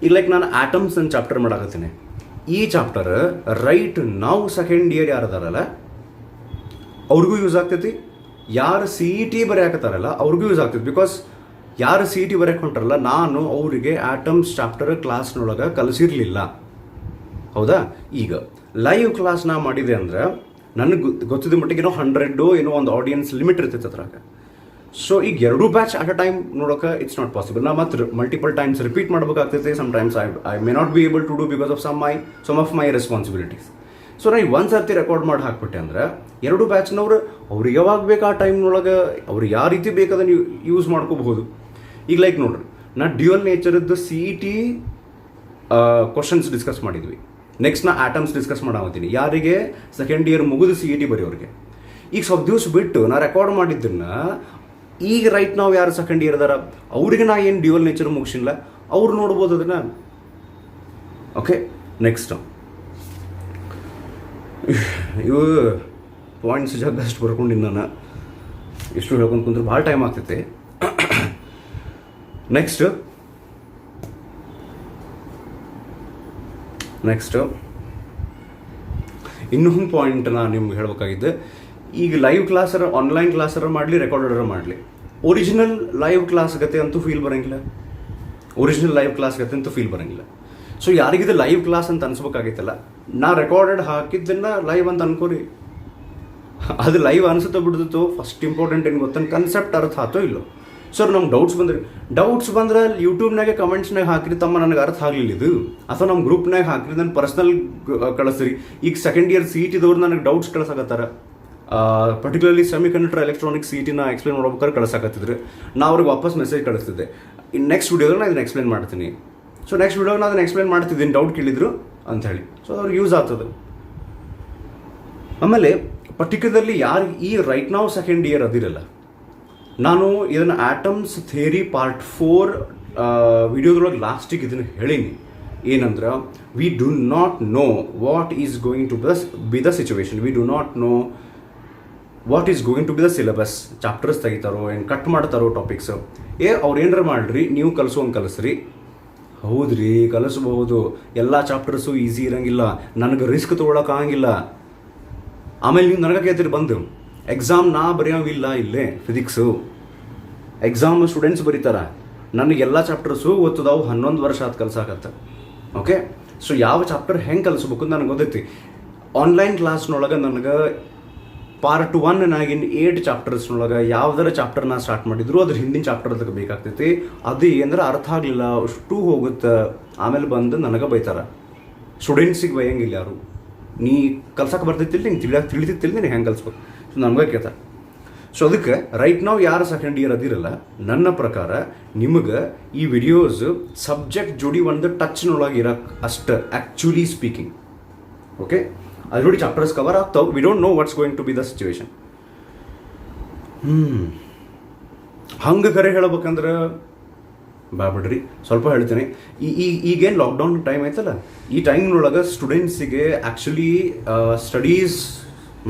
ಈಗ ಲೈಕ್ ನಾನು ಆಟಮ್ಸ್ ಅಂತ ಚಾಪ್ಟರ್ ಮಾಡಾಕತ್ತೀನಿ. ಈ ಚಾಪ್ಟರ್ ರೈಟ್ ನಾವು ಸೆಕೆಂಡ್ ಇಯರ್ ಯಾರು ಅದಾರಲ್ಲ ಅವ್ರಿಗೂ ಯೂಸ್ ಆಗ್ತೈತಿ, ಯಾರು ಸಿ ಇ ಟಿ ಬರೆಯಾಕತ್ತಾರಲ್ಲ ಅವ್ರಿಗೂ ಯೂಸ್ ಆಗ್ತೈತಿ. ಬಿಕಾಸ್ ಯಾರು ಸಿ ಇ ಟಿ ಬರೆಯಕ್ಕೆ ಹೊಂಟಾರಲ್ಲ ನಾನು ಅವರಿಗೆ ಆಟಮ್ಸ್ ಚಾಪ್ಟರ್ ಕ್ಲಾಸ್ನೊಳಗೆ ಕಲಿಸಿರ್ಲಿಲ್ಲ, ಹೌದಾ. ಈಗ ಲೈವ್ ಕ್ಲಾಸ್ ನಾ ಮಾಡಿದೆ ಅಂದ್ರೆ ನನಗೆ ಗೊತ್ತಿದ್ದ ಮಟ್ಟಿಗೆ ಏನೋ 100 ಏನೋ ಒಂದು ಆಡಿಯನ್ಸ್ ಲಿಮಿಟ್ ಇರ್ತೈತೆ ಅದ್ರಾಗ. ಸೊ ಈಗ 2 ಬ್ಯಾಚ್ ಅಟ್ ಅ ಟೈಮ್ ನೋಡೋಕೆ ಇಟ್ಸ್ ನಾಟ್ ಪಾಸಿಬಲ್. ನಾ ಮತ್ತೆ ಮಲ್ಟಿಪಲ್ ಟೈಮ್ಸ್ ರಿಪೀಟ್ ಮಾಡ್ಬೇಕಾಗ್ತೈತೆ. Sometimes I may not be able to do because of some of my responsibilities. So ನಾನು ಒಂದು ಸರ್ತಿ ರೆಕಾರ್ಡ್ ಮಾಡಿ ಹಾಕ್ಬಿಟ್ಟೆ ಅಂದ್ರೆ 2 ಬ್ಯಾಚ್ನವ್ರು ಅವ್ರಿಗೆ ಯಾವಾಗ ಬೇಕು ಆ ಟೈಮ್ನೊಳಗೆ ಅವ್ರು ಯಾವ ರೀತಿ ಬೇಕಾದ್ರೆ ನೀವು ಯೂಸ್ ಮಾಡ್ಕೋಬಹುದು. ಈಗ ಲೈಕ್ ನೋಡ್ರಿ, ನಾ ಡ್ಯೂಯಲ್ ನೇಚರದ್ದು C E T questions discuss ಮಾಡಿದ್ವಿ. ನೆಕ್ಸ್ಟ್ ನಾ ಆಟಮ್ಸ್ ಡಿಸ್ಕಸ್ ಮಾಡಾಕತ್ತೀನಿ ಯಾರಿಗೆ ಸೆಕೆಂಡ್ ಇಯರ್ ಮುಗಿದು ಸಿ ಇ ಟಿ ಬರೆಯೋರಿಗೆ. ಈಗ ಸ್ವಲ್ಪ ದಿವಸ ಬಿಟ್ಟು ನಾ ರೆಕಾರ್ಡ್ ಮಾಡಿದ್ದನ್ನು ಈಗ ರೈಟ್ ನಾವು ಯಾರು ಸೆಕೆಂಡ್ ಇಯರ್ ಅದಾರ ಅವ್ರಿಗೆ ನಾ ಏನು ಡ್ಯೂಯಲ್ ನೇಚರ್ ಮುಗಿಸಿಲ್ಲ, ಅವ್ರು ನೋಡ್ಬೋದು ಅದನ್ನು. ಓಕೆ, ನೆಕ್ಸ್ಟ್ ಇವು ಪಾಯಿಂಟ್ಸ್ ಜಗ್ಗಷ್ಟು ಬರ್ಕೊಂಡಿನಿ ನಾನು. ಎಷ್ಟು ಹೇಳ್ಕೊಂಡು ಕುಂದ್ರೆ ಭಾಳ ಟೈಮ್ ಆಗ್ತೈತೆ. ನೆಕ್ಸ್ಟ್ ಇನ್ನೊಂದು ಪಾಯಿಂಟ್ ನಾನು ನಿಮ್ಗೆ ಹೇಳ್ಬೇಕಾಗಿದ್ದೆ. ಈಗ ಲೈವ್ ಕ್ಲಾಸರ ಆನ್ಲೈನ್ ಕ್ಲಾಸರ ಮಾಡಲಿ ರೆಕಾರ್ಡರ ಮಾಡಲಿ, ಒರಿಜಿನಲ್ ಲೈವ್ ಕ್ಲಾಸ್ ಗತೆ ಅಂತೂ ಫೀಲ್ ಬರೋಂಗಿಲ್ಲ. ಸೊ ಯಾರಿಗಿದು ಲೈವ್ ಕ್ಲಾಸ್ ಅಂತ ಅನ್ಸ್ಬೇಕಾಗಿತ್ತಲ್ಲ, ನಾ ರೆಕಾರ್ಡೆಡ್ ಹಾಕಿದ್ದನ್ನು ಲೈವ್ ಅಂತ ಅನ್ಕೋರಿ. ಅದು ಲೈವ್ ಅನ್ಸುತ್ತೋ ಬಿಡ್ತೋ ಫಸ್ಟ್ ಇಂಪಾರ್ಟೆಂಟ್ ಏನು ಗೊತ್ತ, ಕನ್ಸೆಪ್ಟ್ ಅರ್ಥ ಆತೋ ಇಲ್ಲೋ. ಸರ್ ನಮ್ಗೆ ಡೌಟ್ಸ್ ಬಂದ್ರೆ ಯೂಟ್ಯೂಬ್ನಾಗೆ ಕಮೆಂಟ್ಸ್ನಾಗ ಹಾಕಿರಿ ತಮ್ಮ ನನಗೆ ಅರ್ಥ ಆಗಲಿಲ್ಲ ಇದು, ಅಥವಾ ನಮ್ಮ ಗ್ರೂಪ್ನಾಗ ಹಾಕಿರಿ ನನ್ನ ಪರ್ಸ್ನಲ್ ಕಳಿಸ್ರಿ. ಈಗ ಸೆಕೆಂಡ್ ಇಯರ್ ಸಿ ಇ ಟಿದವ್ರು ನನಗೆ ಡೌಟ್ಸ್ ಕಳ್ಸಾಕತ್ತಾರ, particularly semiconductor electronic C E ಟಿನ ಎಕ್ಸ್ಪ್ಲೇನ್ ಮಾಡ್ಬೇಕಾದ್ರೆ ಕಳ್ಸಾಕತ್ತಿದ್ರು. ನಾ ಅವ್ರಿಗೆ ವಾಪಸ್ ಮೆಸೇಜ್ ಕಳಿಸ್ತಿದ್ದೆ, ಇನ್ನು ನೆಕ್ಸ್ಟ್ ವೀಡಿಯೋದಾಗ ನಾನು ಇದನ್ನು ಎಕ್ಸ್ಪ್ಲೇನ್ ಮಾಡ್ತೀನಿ. ಸೊ ನೆಕ್ಸ್ಟ್ ವೀಡಿಯೋಗೆ ನಾನು ಅದನ್ನು ಎಕ್ಸ್ಪ್ಲೇನ್ ಮಾಡ್ತಿದ್ದೀನಿ, ಡೌಟ್ ಕೇಳಿದ್ರು ಅಂಥೇಳಿ. ಸೊ ಅವ್ರಿಗೆ ಯೂಸ್ ಆಗ್ತದೆ. ಆಮೇಲೆ ಪರ್ಟಿಕ್ಯುಲರ್ಲಿ ಯಾರು ಈ ರೈಟ್ ನಾವು ಸೆಕೆಂಡ್ ಇಯರ್ ಅದಿರಲ್ಲ, ನಾನು ಇದನ್ನು ಆಟಮ್ಸ್ ಥಿಯರಿ ಪಾರ್ಟ್ 4 ವಿಡಿಯೋದೊಳಗೆ ಲಾಸ್ಟಿಗೆ ಇದನ್ನು ಹೇಳೀನಿ. ಏನಂದ್ರೆ we do not know what is going to be the situation, we do not know what is going to be the syllabus. Chapters ತೆಗಿತಾರೋ ಏನು ಕಟ್ ಮಾಡ್ತಾರೋ ಟಾಪಿಕ್ಸ್, ಅವ್ರು ಏನಾರ ಮಾಡ್ರಿ ನೀವು ಕಲಿಸೋಂಗೆ ಕಲಿಸ್ರಿ. ಹೌದ್ರಿ ಕಲಿಸ್ಬಹುದು, ಎಲ್ಲ ಚಾಪ್ಟರ್ಸು ಈಸಿ ಇರೋಂಗಿಲ್ಲ, ನನಗೆ ರಿಸ್ಕ್ ತೊಗೊಳಕ್ಕಾಗಿಲ್ಲ. ಆಮೇಲೆ ನೀವು ನನಗೆ ಕೇಳ್ತೀರಿ ಬಂದು ಎಕ್ಸಾಮ್ ನಾ ಬರೆಯೋವಿಲ್ಲ, ಇಲ್ಲೇ ಫಿಸಿಕ್ಸು ಎಕ್ಸಾಮ್ ಸ್ಟೂಡೆಂಟ್ಸ್ ಬರೀತಾರ, ನನಗೆಲ್ಲ ಚಾಪ್ಟರ್ಸು ಓದ್ತದಾವು 11 ವರ್ಷ ಆದ ಕಲ್ಸಾಕತ್ತ. ಓಕೆ, ಸೊ ಯಾವ ಚಾಪ್ಟರ್ ಹೆಂಗೆ ಕಲಿಸ್ಬೇಕು ನನಗೆ ಗೊತ್ತೈತಿ. ಆನ್ಲೈನ್ ಕ್ಲಾಸ್ನೊಳಗೆ ನನಗೆ ಪಾರ್ಟ್ 1 ನಾಗಿನ 8 ಚಾಪ್ಟರ್ಸ್ನೊಳಗೆ ಯಾವ್ದಾರ ಚಾಪ್ಟರ್ ನಾ ಸ್ಟಾರ್ಟ್ ಮಾಡಿದ್ರು ಅದ್ರ ಹಿಂದಿನ ಚಾಪ್ಟರ್ ಅದಕ್ಕೆ ಬೇಕಾಗ್ತೈತಿ. ಅದು ಏನಂದ್ರೆ ಅರ್ಥ ಆಗಲಿಲ್ಲ ಅಷ್ಟು ಹೋಗುತ್ತೆ, ಆಮೇಲೆ ಬಂದು ನನಗೆ ಬೈತಾರ. ಸ್ಟೂಡೆಂಟ್ಸಿಗೆ ಬೈಯಂಗಿಲ್ಲ ಯಾರು, ನೀ ಕಲ್ಸಕ್ಕೆ ಬರ್ತೈತಿಲ್ಲ, ನಿಂಗೆ ತಿಳಿತಿತ್ತಿಲ್ಲ, ನೀನು ಹೆಂಗೆ ಕಲಿಸ್ಬೇಕು. ಸೊ ನಮ್ಗೆ ಕೇಳ್ತಾರೆ. ಸೊ ಅದಕ್ಕೆ ರೈಟ್ ನಾವು ಯಾರು ಸೆಕೆಂಡ್ ಇಯರ್ ಅದಿರಲ್ಲ, ನನ್ನ ಪ್ರಕಾರ ನಿಮಗೆ ಈ ವಿಡಿಯೋಸ್ ಸಬ್ಜೆಕ್ಟ್ ಜೋಡಿ ಒಂದು ಟಚ್ನೊಳಗೆ ಇರಕ್ಕೆ ಅಷ್ಟು ಆ್ಯಕ್ಚುಲಿ ಸ್ಪೀಕಿಂಗ್. ಓಕೆ, ಅದ್ರೊಡಿ ಚಾಪ್ಟರ್ಸ್ ಕವರ್ ಆಗ್ತಾವೆ. We don't know what's going to be the situation. ಹಂಗೆ ಕರೆ ಹೇಳ್ಬೇಕಂದ್ರೆ ಬಿಡ್ರಿ, ಸ್ವಲ್ಪ ಹೇಳ್ತೀನಿ. ಈಗೇನು ಲಾಕ್ಡೌನ್ ಟೈಮ್ ಐತಲ್ಲ, ಈ ಟೈಮ್ನೊಳಗೆ ಸ್ಟೂಡೆಂಟ್ಸಿಗೆ ಆ್ಯಕ್ಚುಲಿ ಸ್ಟಡೀಸ್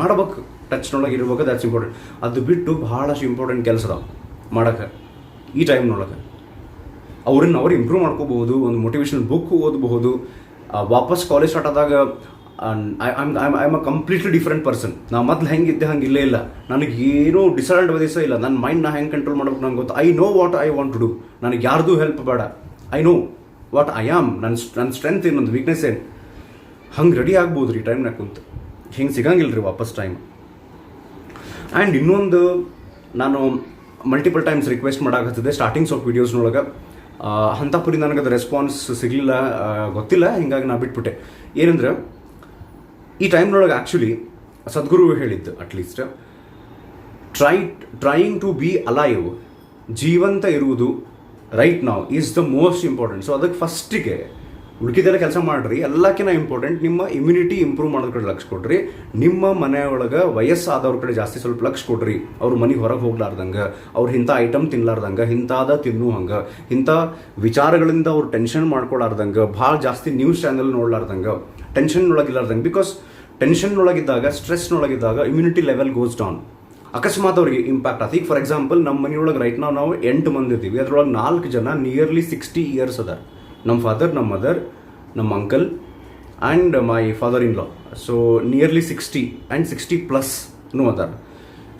ಮಾಡ್ಬೇಕು, ಟಚ್ನೊಳಗೆ ಇರ್ಬೇಕು, ದ್ಯಾಟ್ಸ್ ಇಂಪಾರ್ಟೆಂಟ್. ಅದು ಬಿಟ್ಟು ಭಾಳಷ್ಟು ಇಂಪಾರ್ಟೆಂಟ್ ಕೆಲಸ ಅದಾವೆ ಮಾಡೋಕ್ಕೆ ಈ ಟೈಮ್ನೊಳಗೆ. ಅವ್ರು ಇಂಪ್ರೂವ್ ಮಾಡ್ಕೋಬಹುದು, ಒಂದು ಮೋಟಿವೇಶನಲ್ ಬುಕ್ ಓದಬಹುದು. ವಾಪಸ್ ಕಾಲೇಜ್ ಸ್ಟಾರ್ಟ್ ಆದಾಗ I am a completely different person. ನಾ ಮೊದಲು ಹೆಂಗಿದ್ದೆ ಹಂಗೆ ಇಲ್ಲೇ ಇಲ್ಲ, ನನಗೆ ಏನೂ ಡಿಸಡ್ವಾಂಟೇಜ್ ಇಲ್ಲ. ನನ್ನ ಮೈಂಡ್ ನಾ ಹೆಂಗೆ ಕಂಟ್ರೋಲ್ ಮಾಡ್ಬೇಕು ನಂಗೆ ಗೊತ್ತು. I know what I want to do. ನನಗೆ ಯಾರ್ದು ಹೆಲ್ಪ್ ಬೇಡ. I know what I am, ನನ್ನ ಸ್ಟ್ರೆಂತ್ ಏನು, ನನ್ನ ವೀಕ್ನೆಸ್ ಏನು. ಹಂಗೆ ರೆಡಿ ಆಗ್ಬೋದು ರೀ ಟೈಮ್ನಾಗ ಕುಂತು. ಹಿಂಗೆ ಸಿಗಂಗಿಲ್ಲ ರೀ ವಾಪಸ್ ಟೈಮ್. ಆ್ಯಂಡ್ ಇನ್ನೊಂದು, ನಾನು ಮಲ್ಟಿಪಲ್ ಟೈಮ್ಸ್ ರಿಕ್ವೆಸ್ಟ್ ಮಾಡಾಕತ್ತಿದ್ದೆ ಸ್ಟಾರ್ಟಿಂಗ್ಸ್ ಆಫ್ ವೀಡಿಯೋಸ್ನೊಳಗೆ. ಅಂಥ ಪರಿ ನನಗದು ರೆಸ್ಪಾನ್ಸ್ ಸಿಗಲಿಲ್ಲ, ಗೊತ್ತಿಲ್ಲ, ಹಿಂಗಾಗಿ ನಾ ಬಿಟ್ಬಿಟ್ಟೆ. ಏನಂದ್ರೆ ಈ ಟೈಮ್ನೊಳಗೆ ಆ್ಯಕ್ಚುಲಿ ಸದ್ಗುರು ಹೇಳಿದ್ದು, at least trying to be alive, ಜೀವಂತ ಇರುವುದು ರೈಟ್ ನಾವು is the most important. So ಅದಕ್ಕೆ ಫಸ್ಟಿಗೆ ಉಳ್ಕಿದೆಲ್ಲ ಕೆಲಸ ಮಾಡಿರಿ. ಎಲ್ಲಕ್ಕಿಂತ ಇಂಪಾರ್ಟೆಂಟ್ ನಿಮ್ಮ ಇಮ್ಯುನಿಟಿ ಇಂಪ್ರೂವ್ ಮಾಡೋದ್ರ ಕಡೆ ಲಕ್ಷ ಕೊಡ್ರಿ. ನಿಮ್ಮ ಮನೆಯೊಳಗೆ ವಯಸ್ಸಾದವ್ರ ಕಡೆ ಜಾಸ್ತಿ ಸ್ವಲ್ಪ ಲಕ್ಷ ಕೊಡ್ರಿ. ಅವ್ರ ಮನೆಗೆ ಹೊರಗೆ ಹೋಗ್ಲಾರ್ದಂಗೆ, ಅವ್ರು ಇಂಥ ಐಟಮ್ ತಿನ್ಲಾರ್ದಂಗೆ, ಇಂಥದ ತಿನ್ನು ಹಂಗೆ, ಇಂಥ ವಿಚಾರಗಳಿಂದ ಅವ್ರು ಟೆನ್ಷನ್ ಮಾಡ್ಕೊಳಾರ್ದಂಗೆ, ಭಾಳ ಜಾಸ್ತಿ ನ್ಯೂಸ್ ಚಾನಲ್ ನೋಡ್ಲಾರ್ದಂಗೆ, ಟೆನ್ಷನ್ನೊಳಗಿಲ್ಲಾರ್ದಂಗೆ. ಬಿಕಾಸ್ ಟೆನ್ಷನ್ನೊಳಗಿದ್ದಾಗ, ಸ್ಟ್ರೆಸ್ನೊಳಗಿದ್ದಾಗ ಇಮ್ಯುನಿಟಿ ಲೆವೆಲ್ ಗೋಸ್ ಡೌನ್. ಅಕಸ್ಮಾತ್ ಅವ್ರಿಗೆ ಇಂಪ್ಯಾಕ್ಟ್ ಆಯ್ತು. ಈಗ ಫಾರ್ ಎಕ್ಸಾಂಪಲ್ ನಮ್ಮ ಮನೆಯೊಳಗೆ ರೈಟ್ ನಾವು 8 ಮಂದಿ ಇದ್ದೀವಿ, ಅದರೊಳಗೆ 4 ಜನ ನಿಯರ್ಲಿ 60 ಇಯರ್ಸ್ ಅದ. ನಮ್ಮ ಫಾದರ್, ನಮ್ಮ ಮದರ್, ನಮ್ಮ uncle and my father in law. So nearly 60 and 60+ ಅದಾರ.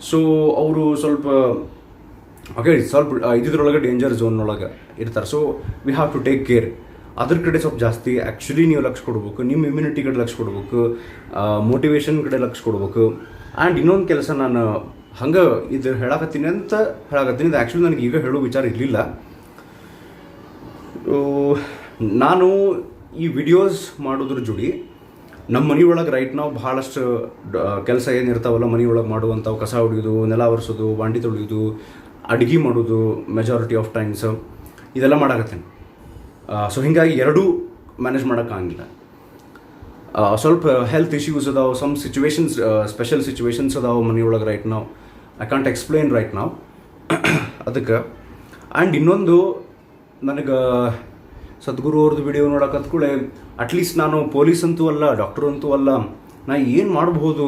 ಸೊ ಅವರು ಸ್ವಲ್ಪ ಇದ್ರೊಳಗೆ ಡೇಂಜರ್ ಝೋನ್ನೊಳಗೆ ಇರ್ತಾರೆ. So we have to take care. ಅದ್ರ ಕಡೆ ಸ್ವಲ್ಪ ಜಾಸ್ತಿ ಆ್ಯಕ್ಚುಲಿ ನೀವು ಲಕ್ಷ ಕೊಡ್ಬೇಕು, ನಿಮ್ಮ ಇಮ್ಯುನಿಟಿ ಕಡೆ ಲಕ್ಷ ಕೊಡ್ಬೇಕು, ಮೋಟಿವೇಶನ್ ಕಡೆ ಲಕ್ಷ ಕೊಡ್ಬೇಕು. ಆ್ಯಂಡ್ ಇನ್ನೊಂದು ಕೆಲಸ ನಾನು ಹಂಗೆ ಇದು ಹೇಳಕತ್ತೀನಿ ಇದು ಆ್ಯಕ್ಚುಲಿ ನನಗೆ ಈಗ ಹೇಳೋ ವಿಚಾರ ಇರಲಿಲ್ಲ. ನಾನು ಈ ವಿಡಿಯೋಸ್ ಮಾಡೋದ್ರ ಜೋಡಿ ನಮ್ಮ ಮನೆಯೊಳಗೆ ರೈಟ್ ನಾವು ಭಾಳಷ್ಟು ಕೆಲಸ ಏನಿರ್ತಾವಲ್ಲ ಮನೆಯೊಳಗೆ ಮಾಡುವಂಥವು, ಕಸ ಹೊಡಿಯೋದು, ನೆಲ ಒರೆಸೋದು, ಬಾಂಡಿ ತೊಳೆಯೋದು, ಅಡುಗೆ ಮಾಡೋದು ಮೆಜಾರಿಟಿ ಆಫ್ ಟೈಮ್ಸ್ ಇದೆಲ್ಲ ಮಾಡಾಕತ್ತೇನೆ. ಸೊ ಹೀಗಾಗಿ ಎರಡೂ ಮ್ಯಾನೇಜ್ ಮಾಡೋಕ್ಕಾಗಿಲ್ಲ. ಸ್ವಲ್ಪ ಹೆಲ್ತ್ ಇಶ್ಯೂಸ್ ಅದಾವೆ, ಸಮ್ ಸಿಚುವೇಶನ್ಸ್, ಸ್ಪೆಷಲ್ ಸಿಚುವೇಶನ್ಸ್ ಅದಾವೆ ಮನೆಯೊಳಗೆ ರೈಟ್ ನಾವು. ಐ ಕಾಂಟ್ ಎಕ್ಸ್ಪ್ಲೇನ್ ರೈಟ್ ನಾವು ಅದಕ್ಕೆ. ಆ್ಯಂಡ್ ಇನ್ನೊಂದು, ನನಗೆ ಸದ್ಗುರು ಅವ್ರದ್ದು ವಿಡಿಯೋ ನೋಡೋಕೆ ಕೂಡ ಅಟ್ಲೀಸ್ಟ್ ನಾನು ಪೊಲೀಸ್ ಅಂತೂ ಅಲ್ಲ, ಡಾಕ್ಟ್ರು ಅಂತೂ ಅಲ್ಲ, ನಾ ಏನು ಮಾಡ್ಬೋದು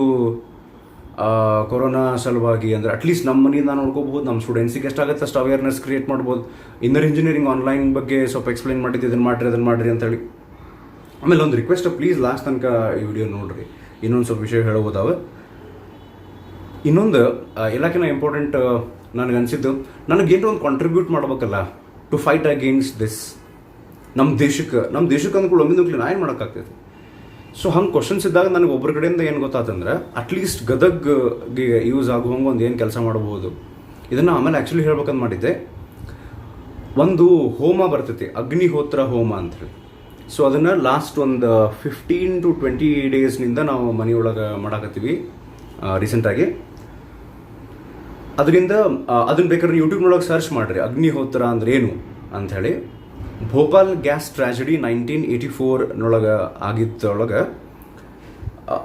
ಕೊರೋನಾ ಸಲುವಾಗಿ ಅಂದರೆ ಅಟ್ಲೀಸ್ಟ್ ನಮ್ಮ ಮನೆಯಿಂದ ನೋಡ್ಕೋಬೋದು, ನಮ್ಮ ಸ್ಟೂಡೆಂಟ್ಸಿಗೆ ಎಷ್ಟಾಗುತ್ತೆ ಅಷ್ಟು ಅವೇರ್ನೆಸ್ ಕ್ರಿಯೇಟ್ ಮಾಡ್ಬೋದು. ಇನ್ನರ್ ಇಂಜಿನಿಯರಿಂಗ್ ಆನ್ಲೈನ್ ಬಗ್ಗೆ ಸ್ವಲ್ಪ ಎಕ್ಸ್ಪ್ಲೈನ್ ಮಾಡಿದ್ದು, ಇದನ್ನು ಮಾಡಿರಿ ಅಂತೇಳಿ. ಆಮೇಲೆ ಒಂದು ರಿಕ್ವೆಸ್ಟ್, ಪ್ಲೀಸ್ ಲಾಸ್ಟ್ ತನಕ ಈ ವಿಡಿಯೋ ನೋಡಿರಿ, ಇನ್ನೊಂದು ಸ್ವಲ್ಪ ವಿಷಯ ಹೇಳೋದಾವೆ. ಇನ್ನೊಂದು ಎಲ್ಲಕ್ಕಿಂತ ಇಂಪಾರ್ಟೆಂಟ್ ನನಗನ್ಸಿದ್ದು, ನನಗೇನೋ ಒಂದು ಕಾಂಟ್ರಿಬ್ಯೂಟ್ ಮಾಡ್ಬೇಕಲ್ಲ ಟು ಫೈಟ್ ಅಗೇನ್ಸ್ಟ್ ದಿಸ್. ನಮ್ಮ ದೇಶಕ್ಕೆ ಅಂದ್ಕೊಂಡು ಒಮ್ಮಿಂದ ನಾ ಏನು ಮಾಡೋಕ್ಕಾಗ್ತೈತಿ. ಸೊ ಹಂಗೆ ಕ್ವಶನ್ಸ್ ಇದ್ದಾಗ ನನಗೆ ಒಬ್ಬರ ಕಡೆಯಿಂದ ಏನು ಗೊತ್ತಾತಂದ್ರೆ, ಅಟ್ಲೀಸ್ಟ್ ಗದಗ್ಗೆ ಯೂಸ್ ಆಗುವಂಗೆ ಒಂದು ಏನು ಕೆಲಸ ಮಾಡ್ಬೋದು. ಇದನ್ನು ಆಮೇಲೆ ಆ್ಯಕ್ಚುಲಿ ಹೇಳ್ಬೇಕಂತ ಮಾಡಿದ್ದೆ. ಒಂದು ಹೋಮ ಬರ್ತೈತಿ, ಅಗ್ನಿಹೋತ್ರ ಹೋಮ ಅಂಥೇಳಿ. ಸೊ ಅದನ್ನು ಲಾಸ್ಟ್ ಒಂದು 15 to 20 ಡೇಸ್ನಿಂದ ನಾವು ಮನೆಯೊಳಗೆ ಮಾಡಾಕತ್ತೀವಿ ರೀಸೆಂಟಾಗಿ. ಅದರಿಂದ ಅದನ್ನು ಬೇಕಾದ್ರೆ ಯೂಟ್ಯೂಬ್ನೊಳಗೆ ಸರ್ಚ್ ಮಾಡಿರಿ, ಅಗ್ನಿಹೋತ್ರ ಅಂದ್ರೆ ಏನು ಅಂಥೇಳಿ. ಭೋಪಾಲ್ ಗ್ಯಾಸ್ ಟ್ರ್ಯಾಜಡಿ 1984 ಆಗಿತ್ತೊಳಗೆ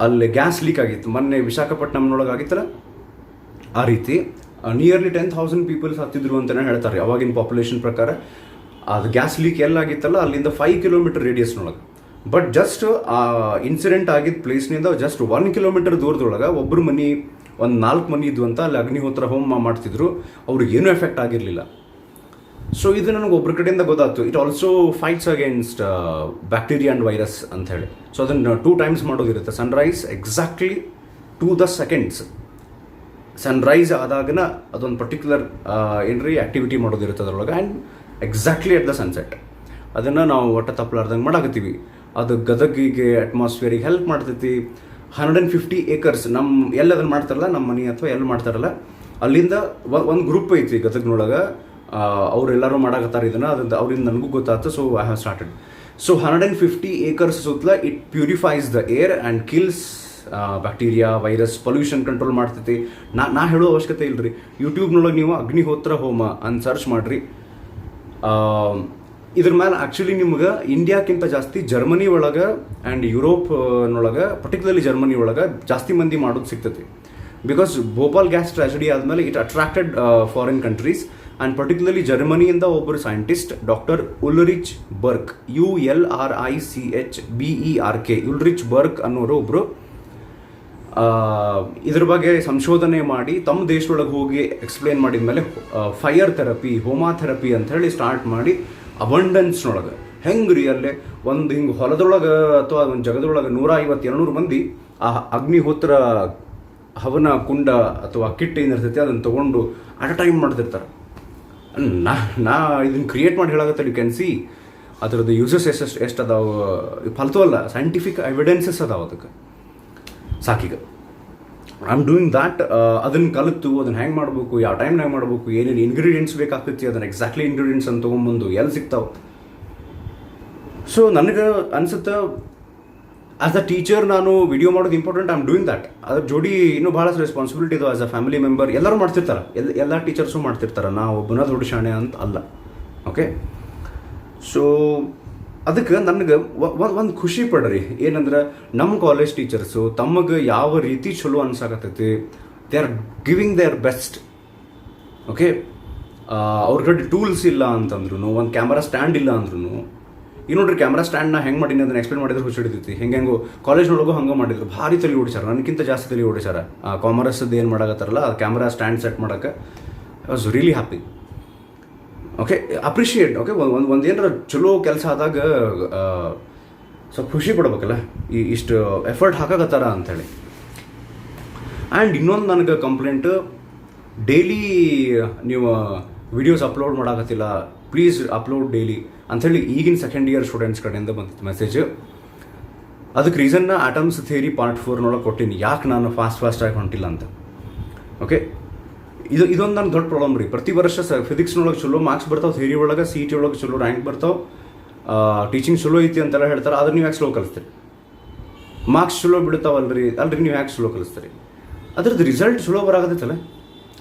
ಅಲ್ಲಿ ಗ್ಯಾಸ್ ಲೀಕ್ ಆಗಿತ್ತು. ಮೊನ್ನೆ ವಿಶಾಖಪಟ್ಟಣಂನೊಳಗೆ ಆಗಿತ್ತಲ್ಲ, ಆ ರೀತಿ ನಿಯರ್ಲಿ 10,000 ಪೀಪಲ್ಸ್ ಹತ್ತಿದ್ರು ಅಂತಲೇ ಹೇಳ್ತಾರೆ ಅವಾಗಿನ ಪಾಪ್ಯುಲೇಷನ್ ಪ್ರಕಾರ. ಅದು ಗ್ಯಾಸ್ ಲೀಕ್ ಎಲ್ಲಾಗಿತ್ತಲ್ಲ ಅಲ್ಲಿಂದ 5 ಕಿಲೋಮೀಟರ್ ರೇಡಿಯಸ್ನೊಳಗೆ. ಬಟ್ ಜಸ್ಟ್ ಆ ಇನ್ಸಿಡೆಂಟ್ ಆಗಿದ್ದ ಪ್ಲೇಸ್ನಿಂದ ಜಸ್ಟ್ 1 ಕಿಲೋಮೀಟರ್ ದೂರದೊಳಗೆ ಒಬ್ಬರು ಮನೆ, ಒಂದು 4 ಮನೆ ಇದ್ವು ಅಂತ ಅಲ್ಲಿ ಅಗ್ನಿಹೋತ್ರ ಹೋಮ ಮಾಡ್ತಿದ್ರು. ಅವ್ರಿಗೆ ಏನೂ ಎಫೆಕ್ಟ್ ಆಗಿರಲಿಲ್ಲ. ಸೊ ಇದು ನನಗೆ ಒಬ್ಬರ ಕಡೆಯಿಂದ ಗೊತ್ತಾಯ್ತು. It also fights against bacteria and virus ಅಂತ ಹೇಳಿ. ಸೊ ಅದನ್ನು 2 ಟೈಮ್ಸ್ ಮಾಡೋದಿರುತ್ತೆ. Sunrise exactly to the seconds, sunrise ಆದಾಗನ ಅದೊಂದು ಪರ್ಟಿಕ್ಯುಲರ್ ಏನ್ರಿ ಆ್ಯಕ್ಟಿವಿಟಿ ಮಾಡೋದಿರುತ್ತೆ ಅದರೊಳಗೆ. And exactly at the sunset ಅದನ್ನು ನಾವು ಒಟ್ಟು ತಪ್ಪಲಾರ್ದಂಗೆ ಮಾಡಾಕತ್ತೀವಿ. ಅದು ಗದಗಿಗೆ ಅಟ್ಮಾಸ್ಫಿಯರಿಗೆ ಹೆಲ್ಪ್ ಮಾಡ್ತೈತಿ. 150 acres ನಮ್ಮ ಎಲ್ಲಿ ಅದನ್ನು ಮಾಡ್ತಾರಲ್ಲ, ನಮ್ಮ ಮನೆ ಅಥವಾ ಎಲ್ಲಿ ಮಾಡ್ತಾರಲ್ಲ ಅಲ್ಲಿಂದ ಒಂದು ಗ್ರೂಪ್ ಐತಿ ಗದಗ್ನೊಳಗೆ, ಅವರೆಲ್ಲರೂ ಮಾಡಾಕತ್ತಾರೆ ಇದನ್ನು. ಅದಂತ ಅವರಿಂದ ನನಗೂ ಗೊತ್ತಾಯ್ತು. So I have started. So 150 acres ಸುತ್ತಲ it purifies the air and kills bacteria, virus, pollution control ಮಾಡ್ತೈತಿ. ನಾ ಹೇಳೋ ಅವಶ್ಯಕತೆ ಇಲ್ಲರಿ. ಯೂಟ್ಯೂಬ್ನೊಳಗೆ ನೀವು ಅಗ್ನಿಹೋತ್ರ ಹೋಮ ಅಂತ ಸರ್ಚ್ ಮಾಡಿರಿ. ಇದ್ರ ಮೇಲೆ ಆ್ಯಕ್ಚುಲಿ ನಿಮ್ಗೆ ಇಂಡಿಯಾಕ್ಕಿಂತ ಜಾಸ್ತಿ ಜರ್ಮನಿ ಒಳಗೆ ಆ್ಯಂಡ್ ಯುರೋಪ್ನೊಳಗೆ, ಪರ್ಟಿಕ್ಯುಲರ್ಲಿ ಜರ್ಮನಿ ಒಳಗೆ ಜಾಸ್ತಿ ಮಂದಿ ಮಾಡೋದು ಸಿಗ್ತೈತಿ. ಬಿಕಾಸ್ ಭೋಪಾಲ್ ಗ್ಯಾಸ್ ಟ್ರ್ಯಾಜಡಿ ಆದಮೇಲೆ it attracted foreign countries. And particularly ಜರ್ಮನಿಯಿಂದ ಒಬ್ಬರು scientist doctor Ulrich Berk, ULRICHBERK, Ulrich Berk ಅನ್ನೋರು ಒಬ್ಬರು ಇದ್ರ ಬಗ್ಗೆ ಸಂಶೋಧನೆ ಮಾಡಿ ತಮ್ಮ ದೇಶದೊಳಗೆ ಹೋಗಿ ಎಕ್ಸ್ಪ್ಲೇನ್ ಮಾಡಿದ ಮೇಲೆ ಫೈರ್ ಥೆರಪಿ, ಹೋಮಾ ಥೆರಪಿ ಅಂತ ಹೇಳಿ ಸ್ಟಾರ್ಟ್ ಮಾಡಿ ಅಬಂಡೆನ್ಸ್ನೊಳಗೆ ಹೆಂಗೆ ರೀ ಅಲ್ಲೇ ಒಂದು ಹಿಂಗೆ ಹೊಲದೊಳಗೆ ಅಥವಾ ಒಂದು ಜಗದೊಳಗೆ 150-200 ಮಂದಿ ಆ ಅಗ್ನಿಹೋತ್ರ ಹವನ ಕುಂಡ ಅಥವಾ ಕಿಟ್ ಏನಿರ್ತೈತಿ ಅದನ್ನು ತೊಗೊಂಡು ಅಟ್ ಅ ಟೈಮ್ ಮಾಡ್ತಿರ್ತಾರೆ. ನಾ ಇದನ್ನು ಕ್ರಿಯೇಟ್ ಮಾಡಿ ಹೇಳಾಗತ್ತೆ. ಯು ಕ್ಯಾನ್ ಸಿ ಅದರದ್ದು ಯೂಸಸ್ ಎಷ್ಟು ಅದಾವೆ, ಫಲ್ತು ಅಲ್ಲ, ಸೈಂಟಿಫಿಕ್ ಎವಿಡೆನ್ಸಸ್ ಅದಾವೆ ಅದಕ್ಕೆ ಸಾಕೀಗ. I am doing that. ಅದನ್ನು ಕಲಿತು ಅದನ್ನು ಹೆಂಗೆ ಮಾಡಬೇಕು, ಯಾವ ಟೈಮ್ನಾಗ ಮಾಡಬೇಕು, ಏನೇನು ಇಂಗ್ರೀಡಿಯೆಂಟ್ಸ್ ಬೇಕಾಗ್ತೈತಿ, ಅದನ್ನು ಎಕ್ಸಾಕ್ಟ್ಲಿ ಇಂಗ್ರೀಡಿಯೆಂಟ್ಸ್ ಅಂತ ತೊಗೊಂಬಂದು ಎಲ್ಲಿ ಸಿಗ್ತಾವೆ. ಸೊ ನನಗೆ ಅನ್ಸುತ್ತೆ ಆಸ್ ಅ ಟೀಚರ್ ನಾನು ವಿಡಿಯೋ ಮಾಡೋದು important. I am doing that. ಅದ್ರ ಜೋಡಿ ಇನ್ನೂ ಭಾಳಷ್ಟು ರೆಸ್ಪಾನ್ಸಿಬಿಲಿಟಿ ಇದು. ಆಸ್ ಅ ಫ್ಯಾಮಿಲಿ ಮೆಂಬರ್ ಎಲ್ಲರೂ ಮಾಡ್ತಿರ್ತಾರೆ, ಎಲ್ಲ ಟೀಚರ್ಸು ಮಾಡ್ತಿರ್ತಾರೆ. ನಾವು ಒಬ್ಬನ ದೊಡ್ಡ ಶಾಣೆ ಅಂತ ಅಲ್ಲ. ಓಕೆ, ಸೊ ಅದಕ್ಕೆ ನನಗೆ ಒಂದು ಖುಷಿ ಪಡ್ರಿ. ಏನಂದ್ರೆ ನಮ್ಮ ಕಾಲೇಜ್ ಟೀಚರ್ಸು ತಮಗೆ ಯಾವ ರೀತಿ ಚಲೋ ಅನ್ಸಾಕತ್ತೈತಿ, they are giving their best. Okay, ಅವ್ರ ಕಡೆ ಟೂಲ್ಸ್ ಇಲ್ಲ ಅಂತಂದ್ರು, ಒಂದು ಕ್ಯಾಮ್ರಾ ಸ್ಟ್ಯಾಂಡ್ ಇಲ್ಲ ಅಂದ್ರೂ, ಈಗ ನೋಡ್ರಿ ಕ್ಯಾಮ್ರಾ ಸ್ಟ್ಯಾಂಡ್ನ ಹೆಂಗೆ ಮಾಡೀನಿ ಅದನ್ನು ಎಕ್ಸ್ಪ್ಲೇನ್ ಮಾಡಿದ್ರೆ ಹುಚ್ಚು ಹಿಡಿತೈತಿ. ಹೆಂಗೆಂಗೋ ಕಾಲೇಜ್ನೊಳಗೂ ಹಂಗೆ ಮಾಡಿದ್ರು. ಭಾರಿ ತಲೆ ಓಡಿಸ್ಯಾರ, ನನಗಿಂತ ಜಾಸ್ತಿ ತಲೆ ಓಡಿಸ್ಯಾರ. ಕಾಮರ್ಸದ್ದು ಏನು ಮಾಡಾಕತ್ತಾರಲ್ಲ ಅದು ಕ್ಯಾಮ್ರಾ ಸ್ಟ್ಯಾಂಡ್ ಸೆಟ್ ಮಾಡೋಕ್ಕೆ I was really happy. Okay appreciate. Okay ಒಂದು ಏನಾರ ಚಲೋ ಕೆಲಸ ಆದಾಗ ಸ್ವಲ್ಪ ಖುಷಿ ಪಡ್ಬೇಕಲ್ಲ, ಇಷ್ಟು ಎಫರ್ಟ್ ಹಾಕಾಕತ್ತಾರ ಅಂಥೇಳಿ. ಆ್ಯಂಡ್ ಇನ್ನೊಂದು ನನಗೆ ಕಂಪ್ಲೇಂಟ್, ಡೈಲಿ ನೀವು ವಿಡಿಯೋಸ್ ಅಪ್ಲೋಡ್ ಮಾಡಾಕತ್ತಿಲ್ಲ, ಪ್ಲೀಸ್ ಅಪ್ಲೋಡ್ ಡೈಲಿ ಅಂಥೇಳಿ ಈಗಿನ ಸೆಕೆಂಡ್ ಇಯರ್ ಸ್ಟೂಡೆಂಟ್ಸ್ ಕಡೆಯಿಂದ ಬಂದಿತ್ತು ಮೆಸೇಜ್. ಅದಕ್ಕೆ ರೀಸನ್ನ ಆಟಮ್ಸ್ ಥಿಯರಿ ಪಾರ್ಟ್ 4 ಕೊಟ್ಟಿನಿ, ಯಾಕೆ ನಾನು ಫಾಸ್ಟಾಗಿ ಹೊಂಟಿಲ್ಲ ಅಂತ. ಓಕೆ, ಇದೊಂದು ನನ್ನ ದೊಡ್ಡ ಪ್ರಾಬ್ಲಮ್ ರೀ. ಪ್ರತಿ ವರ್ಷ ಫಿಸಿಕ್ಸ್ನೊಳಗೆ ಚಲೋ ಮಾರ್ಕ್ಸ್ ಬರ್ತಾವೆ, ಥಿಯರಿ ಒಳಗೆ CET ಒಳಗೆ ಚಲೋ ರ್ಯಾಂಕ್ ಬರ್ತಾವೆ, ಟೀಚಿಂಗ್ ಚಲೋ ಐತಿ ಅಂತೆಲ್ಲ ಹೇಳ್ತಾರೆ. ಆದ್ರೆ ನೀವು ಯಾಕೆ ಸ್ಲೋ ಕಲಿಸ್ತೀರಿ? ಮಾರ್ಕ್ಸ್ ಚಲೋ ಬಿಡ್ತಾವಲ್ರಿ, ನೀವು ಯಾಕೆ ಸ್ಲೋ ಕಲಿಸ್ತೀರಿ? ಅದ್ರದ್ದು ರಿಸಲ್ಟ್ ಚಲೋ ಬರಾಗತ್ತಲ್ಲ.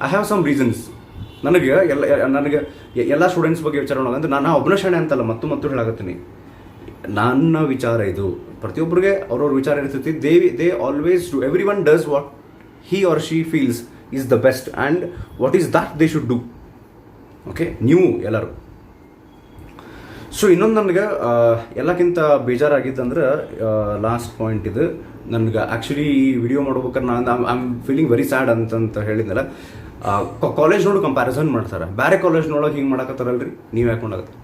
I have some reasons. ನನಗೆ ಎಲ್ಲ ಸ್ಟೂಡೆಂಟ್ಸ್ ಬಗ್ಗೆ ವಿಚಾರ ಮಾಡೋದಂದ್ರೆ, ನಾನು ಒಬ್ಬನ ಶಾಣೆ ಅಂತಲ್ಲ, ಮತ್ತು ಹೇಳಾಕತ್ತೀನಿ. ನನ್ನ ವಿಚಾರ ಇದು. ಪ್ರತಿಯೊಬ್ಬರಿಗೆ ಅವ್ರವ್ರ ವಿಚಾರ ಇರ್ತೈತಿ. They always do, every one does what he or she feels is the best and what is that they should do. Okay, ನೀವು ಎಲ್ಲರೂ. ಸೊ ಇನ್ನೊಂದು ನನಗೆ ಎಲ್ಲಕ್ಕಿಂತ ಬೇಜಾರಾಗಿದ್ದಂದ್ರೆ ಲಾಸ್ಟ್ ಪಾಯಿಂಟ್ ಇದು. ನನಗೆ ಆ್ಯಕ್ಚುಲಿ ಈ ವಿಡಿಯೋ ಮಾಡ್ಬೇಕಾದ್ರೆ I am feeling very sad ಅಂತಂತ ಹೇಳಿದ್ನಲ್ಲ. ಕಾಲೇಜ್ನೋಡು ಕಂಪ್ಯಾರಿಸನ್ ಮಾಡ್ತಾರೆ, ಬೇರೆ ಕಾಲೇಜ್ನೊಳಗೆ ಹಿಂಗೆ ಮಾಡಕತ್ತಾರಲ್ರಿ, ನೀವು ಯಾಕೆ ಮಾಡಕತ್ತಾರೆ?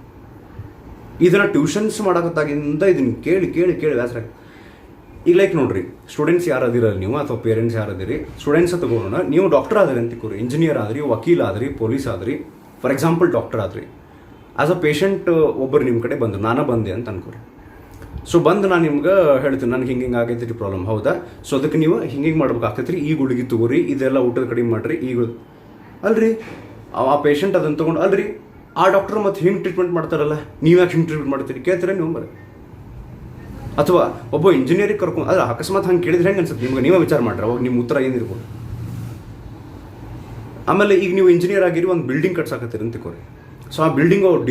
ಇದನ್ನು ಟ್ಯೂಷನ್ಸ್ ಮಾಡಕತ್ತಾಗಿಂದ ಇದನ್ನು ಕೇಳಿ ಬೇಸರ. ಈಗ ಲೈಕ್ ನೋಡ್ರಿ, ಸ್ಟೂಡೆಂಟ್ಸ್ ಯಾರು ಅದಿರಲ್ಲ ನೀವು, ಅಥವಾ ಪೇರೆಂಟ್ಸ್ ಯಾರು ಅದಿರಿ, ಸ್ಟೂಡೆಂಟ್ಸ್ ತಗೋಣ. ನೀವು ಡಾಕ್ಟರ್ ಆದ್ರಿ ಅಂತ ತಿಳ್ಕೊರಿ, ಇಂಜಿನಿಯರ್ ಆದ್ರಿ, ವಕೀಲ್ ಆದ್ರಿ, ಪೊಲೀಸ್ ಆದ್ರಿ, ಫಾರ್ ಎಕ್ಸಾಂಪಲ್ ಡಾಕ್ಟರ್ ಆದ್ರಿ. ಆಸ್ ಅ ಪೇಷಂಟ್ ಒಬ್ಬರು ನಿಮ್ಮ ಕಡೆ ಬಂದರು, ನಾನು ಬಂದೆ ಅಂತ ಅನ್ಕೋರಿ. ಸೊ ಬಂದು ನಾನು ನಿಮ್ಗೆ ಹೇಳ್ತೀನಿ, ನನಗೆ ಹಿಂಗೆ ಆಗೈತಿ ಪ್ರಾಬ್ಲಮ್, ಹೌದಾ? ಸೊ ಅದಕ್ಕೆ ನೀವು ಹಿಂಗೆ ಮಾಡ್ಬೇಕಾಗ್ತೈತಿ ರೀ, ಈ ಗುಳಿಗೆ ತಗೋರಿ, ಇದೆಲ್ಲ ಊಟದ ಕಡಿಮೆ ಮಾಡಿರಿ, ಈಗ ಅಲ್ರಿ ಆ ಪೇಷಂಟ್ ಅದನ್ನು ತೊಗೊಂಡು, ಅಲ್ರಿ ಆ ಡಾಕ್ಟರ್ ಮತ್ತು ಹಿಂಗೆ ಟ್ರೀಟ್ಮೆಂಟ್ ಮಾಡ್ತಾರಲ್ಲ, ನೀವು ಯಾಕೆ ಹಿಂಗೆ ಟ್ರೀಟ್ಮೆಂಟ್ ಮಾಡ್ತೀರಿ ಕೇಳ್ತೀರ ನೀವು ಬರ್ರಿ. ಅಥವಾ ಒಬ್ಬ ಇಂಜಿನಿಯರಿಗೆ ಕರ್ಕೊಂಡು, ಅದ್ರ ಅಕಸ್ಮಾತ್ ಹಂಗೆ ಕೇಳಿದ್ರೆ ಹೆಂಗೆ ಅನ್ಸುತ್ತೆ ನಿಮ್ಗೆ? ನೀವೇ ವಿಚಾರ ಮಾಡ್ರಿ, ಅವಾಗ ನಿಮ್ಮ ಉತ್ತರ ಏನಿರ್ಬೋದು. ಆಮೇಲೆ ಈಗ ನೀವು ಇಂಜಿನಿಯರ್ ಆಗಿರಿ, ಒಂದು ಬಿಲ್ಡಿಂಗ್ ಕಟ್ಸಾಕತ್ತೀರಿ ಅಂತ ತಿಳ್ಕೊರಿ. ಸೊ ಆ ಬಿಲ್ಡಿಂಗ್ ಅವ್ರು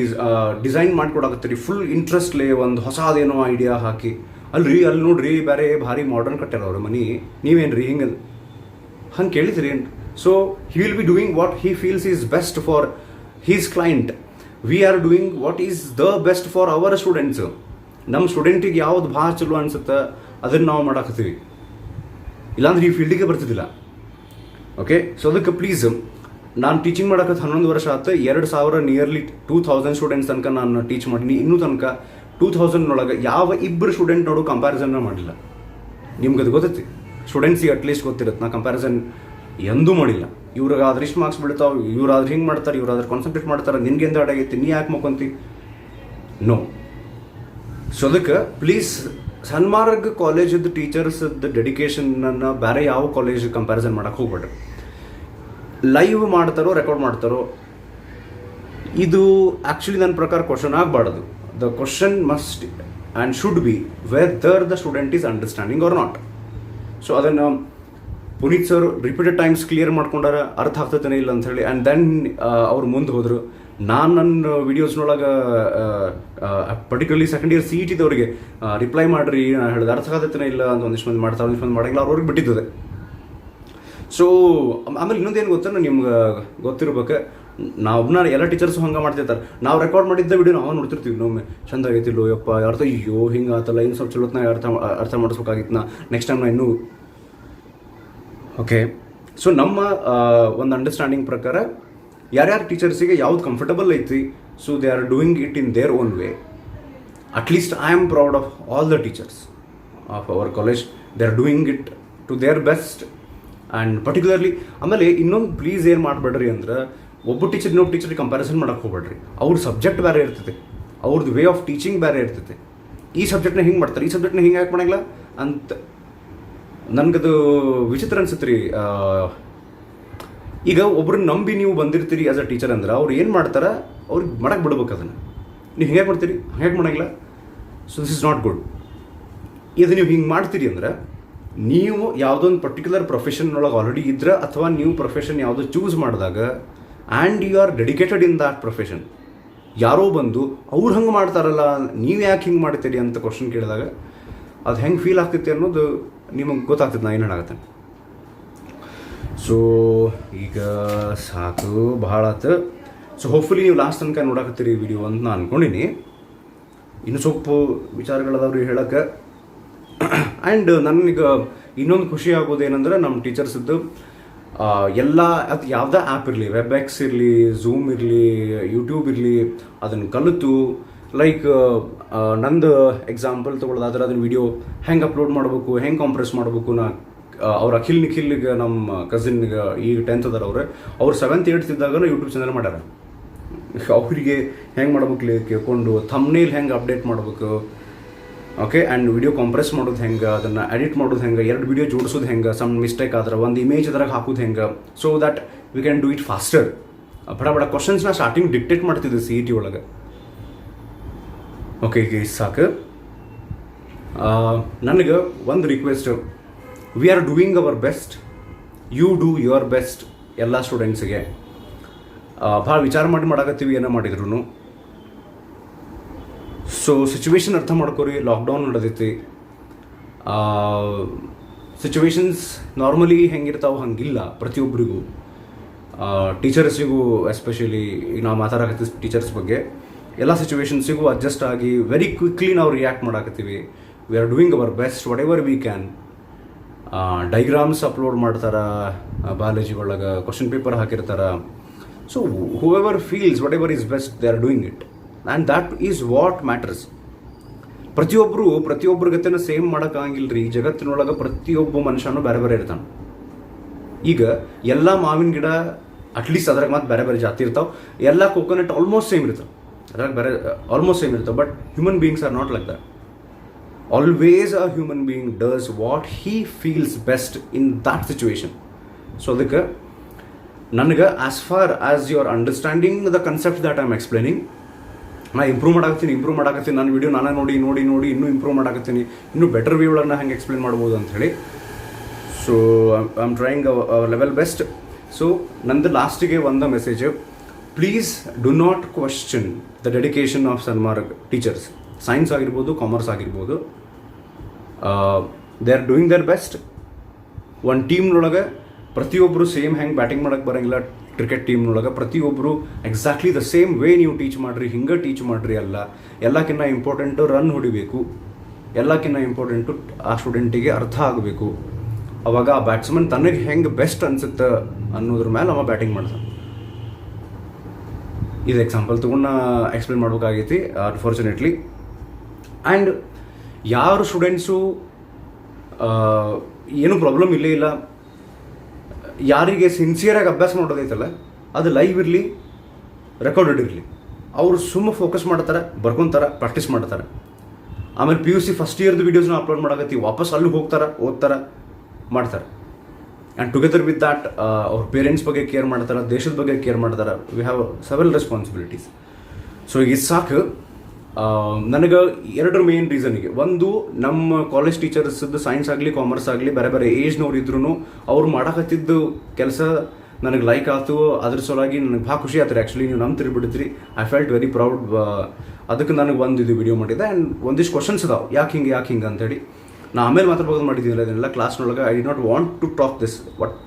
ಡಿಸೈನ್ ಮಾಡ್ಕೊಡಕತ್ತೀರಿ, ಫುಲ್ ಇಂಟ್ರೆಸ್ಟ್ಲೇ ಒಂದು ಹೊಸದೇನೋ ಐಡಿಯಾ ಹಾಕಿ, ಅಲ್ಲಿ ನೋಡ್ರಿ ಬೇರೆ ಭಾರಿ ಮಾಡರ್ನ್ ಕಟ್ಟಾರ ಅವ್ರ ಮನೆ, ನೀವೇನು ರೀ ಹಿಂಗೆ ಹಂಗೆ ಕೇಳಿದ್ರಿ ಏನು? So he will be doing what he feels is best for his client. V are doing what is the best for our students. ನಮ್ಮ ಸ್ಟೂಡೆಂಟಿಗೆ ಯಾವ್ದು ಭಾಳ ಚಲೋ ಅನ್ಸುತ್ತೆ ಅದನ್ನು ನಾವು ಮಾಡಾಕತ್ತೀವಿ, ಇಲ್ಲಾಂದ್ರೆ ಈ ಫೀಲ್ಡಿಗೆ ಬರ್ತಿದ್ದಿಲ್ಲ. ಓಕೆ, ಸೊ ಅದಕ್ಕೆ ಪ್ಲೀಸ್, ನಾನು ಟೀಚಿಂಗ್ ಮಾಡಕತ್ತು 11 ವರ್ಷ ಆಯ್ತು. 2000 ನಿಯರ್ಲಿ 2000 ಸ್ಟೂಡೆಂಟ್ಸ್ ತನಕ ನಾನು ಟೀಚ್ ಮಾಡೀನಿ. ಇನ್ನೂ ತನಕ 2000 ಯಾವ ಇಬ್ಬರು ಸ್ಟೂಡೆಂಟ್ ನೋಡು ಕಂಪ್ಯಾರಿಸನ್ನ ಮಾಡಿಲ್ಲ. ನಿಮ್ಗೆ ಅದು ಗೊತ್ತೈತಿ, ಸ್ಟೂಡೆಂಟ್ಸಿಗೆ ಅಟ್ಲೀಸ್ಟ್ ಗೊತ್ತಿರುತ್ತೆ, ನಾ ಕಂಪ್ಯಾರಿಸನ್ ಎಂದೂ ಮಾಡಿಲ್ಲ. ಇವ್ರಿಗೆ ಆದ್ರೆ ಇಷ್ಟು ಮಾರ್ಕ್ಸ್ ಬಿಡ್ತಾವೆ, ಇವ್ರಾದ್ರೆ ಹಿಂಗೆ ಮಾಡ್ತಾರೆ, ಇವ್ರಾದ್ರೆ ಕಾನ್ಸಂಟ್ರೇಟ್ ಮಾಡ್ತಾರೆ, ನಿನ್ಗೆ ಎಂದ ಅಡಾಗೈತಿ, ನೀ ಯಾಕೆ ಮಕ್ಕೊಂತಿ? ನೋ. ಸೊ ಅದಕ್ಕೆ ಪ್ಲೀಸ್, ಸನ್ಮಾರ್ಗ್ ಕಾಲೇಜದ್ದು ಟೀಚರ್ಸದ್ದು ಡೆಡಿಕೇಶನನ್ನು ಬೇರೆ ಯಾವ ಕಾಲೇಜ್ ಕಂಪ್ಯಾರಿಸನ್ ಮಾಡೋಕ್ಕೆ ಹೋಗ್ಬೇಡ್ರಿ. ಲೈವ್ ಮಾಡ್ತಾರೋ ರೆಕಾರ್ಡ್ ಮಾಡ್ತಾರೋ, ಇದು ಆ್ಯಕ್ಚುಲಿ ನನ್ನ ಪ್ರಕಾರ ಕ್ವಶನ್ ಆಗಬಾರ್ದು. The question must and should be whether the student is understanding or not. So ಅದನ್ನು Puneet sir repeated times clear ಮಾಡ್ಕೊಂಡಾರ, ಅರ್ಥ ಆಗ್ತದೇನೆ ಇಲ್ಲ ಅಂಥೇಳಿ. ಆ್ಯಂಡ್ ದೆನ್ ಅವ್ರು ಮುಂದೆ ಹೋದರು. ನಾನು ನನ್ನ ವೀಡಿಯೋಸ್ನೊಳಗೆ particularly second year CET reply ಮಾಡಿರಿ, ನಾನು ಹೇಳಿದೆ ಅರ್ಥ ಆಗತ್ತೇನೆ ಇಲ್ಲ ಅಂತ. ಒಂದಿಷ್ಟು ಮಂದಿ ಮಾಡ್ತಾರೆ, ಒಂದಿಷ್ಟು ಮಂದಿ ಮಾಡೋಂಗಿಲ್ಲ, ಅವ್ರಿಗೆ ಬಿಟ್ಟಿದ್ದದೆ. ಸೊ ಆಮೇಲೆ ಇನ್ನೊಂದೇನು ಗೊತ್ತಾ, ನಿಮ್ಗೆ ಗೊತ್ತಿರ್ಬೇಕು, ನಾವೊಬ್ಬನ ಎಲ್ಲ ಟೀಚರ್ಸು ಹಂಗೆ ಮಾಡ್ತಿರ್ತಾರೆ. ನಾವು ರೆಕಾರ್ಡ್ ಮಾಡಿದ್ದ ವಿಡಿಯೋ ನಾವು ನೋಡ್ತಿರ್ತೀವಿ, ನಮ್ಮೆ ಚಂದ ಆಗೈತಿಲ್ಲೋ ಯಪ್ಪ, ಅರ್ಥ ಅಯ್ಯೋ ಹಿಂಗೆ ಆತಲ್ಲ, ಇನ್ನು ಸ್ವಲ್ಪ ಚಲೋತ್ನ ಅರ್ಥ ಮಾಡಿಸ್ಬೇಕಾಗಿತ್ತು, ನಾ ನೆಕ್ಸ್ಟ್ ಟೈಮ್ ನಾ ಇನ್ನೂ. ಓಕೆ, ಸೊ ನಮ್ಮ ಒಂದು ಅಂಡರ್ಸ್ಟ್ಯಾಂಡಿಂಗ್ ಪ್ರಕಾರ ಯಾರ್ಯಾರು ಟೀಚರ್ಸಿಗೆ ಯಾವ್ದು ಕಂಫರ್ಟಬಲ್ ಐತಿ, so they are doing it in their own way. At least I am proud of all the teachers of our college. They are doing it to their best. And particularly ಆಮೇಲೆ ಇನ್ನೊಂದು please ಏನು ಮಾಡಬೇಡ್ರಿ ಅಂದ್ರೆ, ಒಬ್ಬ teacher ಇನ್ನೊಬ್ಬ ಟೀಚರ್ಗೆ comparison ಮಾಡೋಕ್ಕೆ ಹೋಗ್ಬೇಡ್ರಿ. ಅವ್ರ ಸಬ್ಜೆಕ್ಟ್ ಬೇರೆ ಇರ್ತೈತೆ, ಅವ್ರದ್ದು ವೇ ಆಫ್ ಟೀಚಿಂಗ್ ಬೇರೆ ಇರ್ತೈತೆ. ಈ ಸಬ್ಜೆಕ್ಟ್ನ ಹಿಂಗೆ ಮಾಡ್ತಾರೆ, ಈ ಸಬ್ಜೆಕ್ಟ್ನ ಹಿಂಗೆ ಯಾಕೆ ಮಾಡಂಗಿಲ್ಲ ಅಂತ ನನಗದು ವಿಚಿತ್ರ ಅನ್ಸುತ್ತೆ ರೀ. ಈಗ ಒಬ್ರನ್ನ ನಂಬಿ ನೀವು ಬಂದಿರ್ತೀರಿ ಆಸ್ ಅ ಟೀಚರ್ ಅಂದ್ರೆ, ಅವ್ರು ಏನು ಮಾಡ್ತಾರೆ, ಅವ್ರಿಗೆ ಮಾಡಕ್ಕೆ ಬಿಡ್ಬೇಕು ಅದನ್ನು. ನೀವು ಹಿಂಗೆ ಮಾಡ್ತೀರಿ, ಹಂಗೆ ಮಾಡಂಗಿಲ್ಲ. So this is not good. ಇದು ನೀವು ಹಿಂಗೆ ಮಾಡ್ತೀರಿ ಅಂದ್ರೆ, ನೀವು ಯಾವುದೊಂದು ಪರ್ಟಿಕ್ಯುಲರ್ ಪ್ರೊಫೆಷನ್ನೊಳಗೆ ಆಲ್ರೆಡಿ ಇದ್ರೆ, ಅಥವಾ ನೀವು ಪ್ರೊಫೆಷನ್ ಯಾವುದೋ ಚೂಸ್ ಮಾಡಿದಾಗ and you are dedicated in that profession, ಯಾರೋ ಬಂದು ಅವ್ರು ಹಂಗೆ ಮಾಡ್ತಾರಲ್ಲ ನೀವು ಯಾಕೆ ಹಿಂಗೆ ಮಾಡ್ತೀರಿ ಅಂತ ಕ್ವಶನ್ ಕೇಳಿದಾಗ ಅದು ಹೆಂಗೆ ಫೀಲ್ ಆಗ್ತೈತಿ ಅನ್ನೋದು ನಿಮಗೆ ಗೊತ್ತಾಗ್ತದೆ ನಾ ಏನು ಹೇಳಾಗತ್ತೆ. ಸೊ ಈಗ ಸಾಕು, ಭಾಳ ಆಯ್ತು. ಸೊ ಹೋಪ್ಫುಲಿ ನೀವು ಲಾಸ್ಟ್ ತನಕ ನೋಡಾಕತ್ತೀರಿ ಈ ವಿಡಿಯೋ ಅಂತ ನಾನು ಅಂದ್ಕೊಂಡಿನಿ. ಇನ್ನು ಸ್ವಲ್ಪ ವಿಚಾರಗಳದವ್ರಿ ಹೇಳಕ್ಕೆ. ಆ್ಯಂಡ್ ನನಗೆ ಇನ್ನೊಂದು ಖುಷಿ ಆಗೋದು ಏನಂದ್ರೆ, ನಮ್ಮ ಟೀಚರ್ಸದ್ದು ಎಲ್ಲ ಅದು ಯಾವುದೇ ಆ್ಯಪ್ ಇರಲಿ, ವೆಬ್ಎಕ್ಸ್ ಇರಲಿ, ಝೂಮ್ ಇರಲಿ, ಯೂಟ್ಯೂಬ್ ಇರಲಿ, ಅದನ್ನು ಕಲಿತು ಲೈಕ್ ನಂದು ಎಕ್ಸಾಂಪಲ್ ತೊಗೊಳ್ಳೋದಾದ್ರೆ ಅದನ್ನ ವಿಡಿಯೋ ಹೆಂಗೆ ಅಪ್ಲೋಡ್ ಮಾಡಬೇಕು, ಹೆಂಗೆ ಕಾಂಪ್ರೆಸ್ ಮಾಡಬೇಕು. ಅವ್ರ ಅಖಿಲ್ ನಿಖಿಲ್ಗೆ ನಮ್ಮ ಕಸಿನ್ಗೆ ಈಗ 10th ಅದಾರ ಅವ್ರು 7th 8th ಇದ್ದಾಗ ಯೂಟ್ಯೂಬ್ ಚಾನಲ್ ಮಾಡ್ಯಾರ. ಅವರಿಗೆ ಹೆಂಗೆ ಮಾಡ್ಬೇಕು ಕೇಳ್ಕೊಂಡು ಥಂಬ್ನೇಲ್ ಹೆಂಗೆ ಅಪ್ಡೇಟ್ ಮಾಡಬೇಕು, ಓಕೆ, ಆ್ಯಂಡ್ ವಿಡಿಯೋ ಕಾಂಪ್ರೆಸ್ ಮಾಡೋದು ಹೆಂಗೆ, ಅದನ್ನು ಎಡಿಟ್ ಮಾಡೋದು ಹೆಂಗೆ, 2 ವಿಡಿಯೋ ಜೋಡಿಸೋದು ಹೆಂಗೆ, ಸಮ್ ಮಿಸ್ಟೇಕ್ ಆದ್ರೆ ಒಂದು ಇಮೇಜ್ ಅದ್ರಾಗ ಹಾಕೋದು ಹೆಂಗೆ, so that we can do it faster. ಬಡ ಕ್ವಶನ್ಸ್ನ ಸ್ಟಾರ್ಟಿಂಗ್ ಡಿಕ್ಟೇಟ್ ಮಾಡ್ತಿದ್ದೆ CET ಒಳಗೆ. ಓಕೆ, ಈಗ ಸಾಕು. ನನಗೆ ಒಂದು request, we are doing our best, you do your best. ಎಲ್ಲ ಸ್ಟೂಡೆಂಟ್ಸಿಗೆ ಭಾಳ ವಿಚಾರ ಮಾಡಾಕತ್ತೀವಿ ಏನೋ ಮಾಡಿದ್ರು. ಸೊ ಸಿಚುವೇಶನ್ ಅರ್ಥ ಮಾಡ್ಕೊರಿ. ಲಾಕ್ಡೌನ್ ನಡೆದೈತಿ. ಸಿಚುವೇಶನ್ಸ್ ನಾರ್ಮಲಿ ಹೆಂಗಿರ್ತಾವೆ ಹಂಗಿಲ್ಲ ಪ್ರತಿಯೊಬ್ಬರಿಗೂ. ಟೀಚರ್ಸಿಗೂ ಎಸ್ಪೆಷಲಿ ಈಗ ನಾವು ಮಾತಾಡಕತ್ತೀವಿ ಟೀಚರ್ಸ್ ಬಗ್ಗೆ. ಎಲ್ಲ ಸಿಚುವೇಶನ್ಸಿಗೂ ಅಡ್ಜಸ್ಟ್ ಆಗಿ ವೆರಿ ಕ್ವಿಕ್ಲಿ ನಾವು ರಿಯಾಕ್ಟ್ ಮಾಡಾಕತ್ತೀವಿ. We are doing our best whatever we can. Diagrams upload ಮಾಡ್ತಾರೆ ಬಯಾಲಜಿ ಒಳಗೆ, ಕ್ವಶನ್ ಪೇಪರ್ ಹಾಕಿರ್ತಾರೆ. So whoever feels whatever is best they are doing it, and that is what matters. ಪ್ರತಿಯೊಬ್ಬರ ಗತೆನ same ಮಾಡೋಕ್ಕಾಗಿಲ್ಲ ರೀ. ಜಗತ್ತಿನೊಳಗೆ ಪ್ರತಿಯೊಬ್ಬ ಮನುಷ್ಯನೂ ಬೇರೆ ಬೇರೆ ಇರ್ತಾನೆ. ಈಗ ಎಲ್ಲ ಮಾವಿನ ಗಿಡ ಅಟ್ಲೀಸ್ಟ್ ಅದ್ರಾಗ ಮತ್ತೆ ಬೇರೆ ಬೇರೆ ಜಾತಿ ಇರ್ತಾವೆ. ಎಲ್ಲ ಕೋಕೋನಟ್ ಆಲ್ಮೋಸ್ಟ್ ಸೇಮ್ ಇರ್ತಾವೆ, ಅದ್ರಾಗ ಬೇರೆ ಆಲ್ಮೋಸ್ಟ್ ಸೇಮ್ ಇರ್ತಾವೆ. But human beings are not like that. Always a human being does what he feels best in that situation. So ಅದಕ್ಕೆ ನನಗೆ as far as you are understanding the concept that I am explaining, ನಾ improve ಮಾಡಾಕತ್ತೀನಿ. ನನ್ನ video ನಾನೇ ನೋಡಿ ಇನ್ನೂ improve ಮಾಡಾಕತ್ತೀನಿ. ಇನ್ನೂ better way ಒಳಗೆ ನಾ ಹೆಂಗೆ ಎಕ್ಸ್ಪ್ಲೇನ್ ಮಾಡ್ಬೋದು ಅಂಥೇಳಿ. So I am trying our level best. So ನಂದು ಲಾಸ್ಟಿಗೆ ಒಂದು message, please do not question the dedication of Sanmarg teachers. Science ಆಗಿರ್ಬೋದು, ಕಾಮರ್ಸ್ ಆಗಿರ್ಬೋದು, they are doing their best. ಒಂದು ಟೀಮ್ನೊಳಗೆ ಪ್ರತಿಯೊಬ್ಬರು ಸೇಮ್ ಹೆಂಗೆ ಬ್ಯಾಟಿಂಗ್ ಮಾಡೋಕ್ಕೆ ಬರೋಂಗಿಲ್ಲ. ಕ್ರಿಕೆಟ್ ಟೀಮ್ನೊಳಗೆ ಪ್ರತಿಯೊಬ್ಬರು ಎಕ್ಸಾಕ್ಟ್ಲಿ ದ ಸೇಮ್ ವೇ ನೀವು ಟೀಚ್ ಮಾಡಿರಿ, ಹಿಂಗೆ ಟೀಚ್ ಮಾಡಿರಿ ಅಲ್ಲ. ಎಲ್ಲಕ್ಕಿಂತ ಇಂಪಾರ್ಟೆಂಟು ರನ್ ಹೊಡಿಬೇಕು. ಎಲ್ಲಕ್ಕಿಂತ ಇಂಪಾರ್ಟೆಂಟು ಆ ಸ್ಟೂಡೆಂಟಿಗೆ ಅರ್ಥ ಆಗಬೇಕು. ಅವಾಗ ಆ ಬ್ಯಾಟ್ಸ್ಮನ್ ತನಗೆ ಹೆಂಗೆ ಬೆಸ್ಟ್ ಅನ್ಸುತ್ತೆ ಅನ್ನೋದ್ರ ಮೇಲೆ ಅವ ಬ್ಯಾಟಿಂಗ್ ಮಾಡ್ತಾನೆ. ಇದು ಎಕ್ಸಾಂಪಲ್ ತೊಗೊಂಡು ಎಕ್ಸ್ಪ್ಲೇನ್ ಮಾಡ್ಬೇಕಾಗೈತಿ ಅನ್ಫಾರ್ಚುನೇಟ್ಲಿ. ಆ್ಯಂಡ್ ಯಾರು ಸ್ಟೂಡೆಂಟ್ಸು ಏನೂ ಪ್ರಾಬ್ಲಮ್ ಇಲ್ಲೇ ಇಲ್ಲ, ಯಾರಿಗೆ ಸಿನ್ಸಿಯರಾಗಿ ಅಭ್ಯಾಸ ಮಾಡೋದೈತಲ್ಲ, ಅದು ಲೈವ್ ಇರಲಿ, ರೆಕಾರ್ಡೆಡ್ ಇರಲಿ, ಅವರು ಸುಮ್ಮ ಫೋಕಸ್ ಮಾಡ್ತಾರೆ, ಬರ್ಕೊತಾರೆ, ಪ್ರಾಕ್ಟೀಸ್ ಮಾಡ್ತಾರೆ. ಆಮೇಲೆ PUC ಫಸ್ಟ್ ಇಯರ್ದು ವೀಡಿಯೋಸ್ನ ಅಪ್ಲೋಡ್ ಮಾಡಕತ್ತೀವಿ, ವಾಪಸ್ ಅಲ್ಲಿ ಹೋಗ್ತಾರೆ, ಓದ್ತಾರೆ, ಮಾಡ್ತಾರೆ. ಆ್ಯಂಡ್ ಟುಗೆದರ್ ವಿತ್ ದ್ಯಾಟ್ ಅವ್ರ ಪೇರೆಂಟ್ಸ್ ಬಗ್ಗೆ ಕೇರ್ ಮಾಡ್ತಾರೆ, ದೇಶದ ಬಗ್ಗೆ ಕೇರ್ ಮಾಡ್ತಾರೆ. We have several responsibilities. So ಈಗ ಸಾಕು. ನನಗೆ 2 ಮೇನ್ ರೀಸನಿಗೆ, ಒಂದು ನಮ್ಮ ಕಾಲೇಜ್ ಟೀಚರ್ಸ್ದು ಸೈನ್ಸ್ ಆಗಲಿ ಕಾಮರ್ಸ್ ಆಗಲಿ ಬೇರೆ ಬೇರೆ ಏಜ್ನವ್ರು ಇದ್ರೂ ಅವ್ರು ಮಾಡಕತ್ತಿದ್ದು ಕೆಲಸ ನನಗೆ ಲೈಕ್ ಆಯ್ತು. ಅದ್ರ ಸಲುವಾಗಿ ನನಗೆ ಭಾಳ ಖುಷಿ ಆಯ್ತು. ಆ್ಯಕ್ಚುಲಿ ನೀವು ನಮ್ಮ ತಿರುಗಿಬಿಡ್ತೀರಿ. I felt very proud. ಅದಕ್ಕೆ ನನಗೆ ಇದು ವಿಡಿಯೋ ಮಾಡಿದ್ದೆ. ಆ್ಯಂಡ್ ಒಂದಿಷ್ಟು ಕ್ವಶನ್ಸ್ ಅದಾವೆ, ಯಾಕೆ ಹಿಂಗೆ ಅಂತೇಳಿ. ನಾ ಆಮೇಲೆ ಮಾತಾಡ್ಬೋದು ಮಾಡಿದ್ದೀನಿ ಅದನ್ನೆಲ್ಲ ಕ್ಲಾಸ್ನೊಳಗೆ. I did not want to talk this.